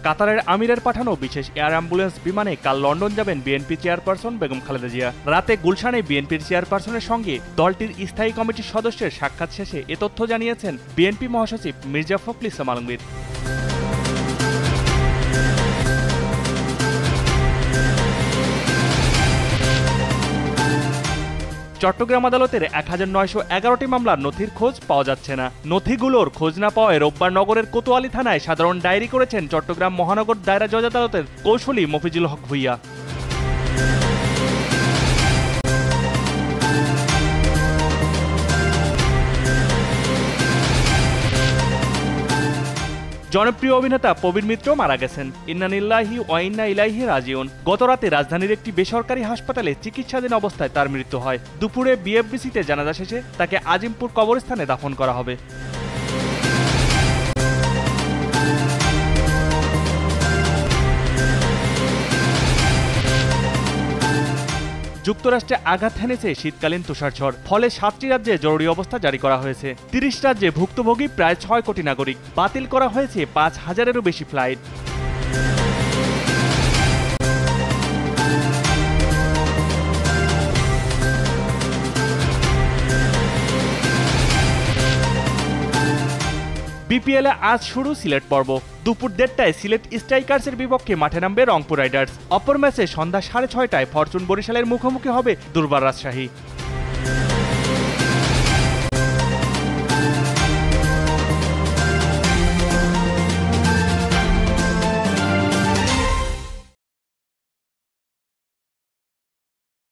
কাতারের আমিরের পাঠানো বিশেষ এয়ার অ্যাম্বুলেন্স বিমানে কাল লন্ডন যাবেন বিএনপি চেয়ারপারসন বেগম খালেদা জিয়া। রাতে গুলশানে বিএনপির চেয়ারপারসনের সঙ্গে দলটির স্থায়ী কমিটির সদস্যের সাক্ষাৎ শেষে এ তথ্য জানিয়েছেন বিএনপি মহাসচিব মির্জা ফখরুল ইসলাম আলমগীর। চট্টগ্রাম আদালতের 1911টি মামলার নথির খোঁজ পাওয়া যাচ্ছে না। নথিগুলোর খোঁজ না পাওয়ায় রোববার নগরের কোতোয়ালি থানায় সাধারণ ডায়েরি করেছেন চট্টগ্রাম মহানগর দায়রা জজ আদালতের কৌশলী মফিজুল হক ভূঁইয়া। জনপ্রিয় অভিনেতা প্রবীর মিত্র মারা গেছেন। ইন্না লিল্লাহি ওয়া ইন্না ইলাইহি রাজিউন। গতরাতে রাজধানীর একটি বেসরকারি হাসপাতালে চিকিৎসাধীন অবস্থায় তার মৃত্যু হয়। দুপুরে বিএফডিসিতে জানাজা শেষে তাকে আজিমপুর কবরস্থানে দাফন করা হবে। যুক্তরাষ্ট্রে আঘাত হেনেছে শীতকালীন তুষারঝড়। ফলে 7টি রাজ্যে জরুরি অবস্থা জারি করা হয়েছে। 30 রাজ্যে ভুক্তভোগী প্রায় 6 কোটি নাগরিক। বাতিল করা হয়েছে 5000-এরও বেশি ফ্লাইট। বিপিএলে আজ শুরু সিলেট পর্ব। দুপুর 1:30টায় সিলেট স্ট্রাইকার্সের বিপক্ষে মাঠে নামবে রংপুর রাইডার্স। অপর ম্যাচে সন্ধ্যা 6:30টায় ফরচুন বরিশালের মুখোমুখি হবে দুর্বার রাজশাহী।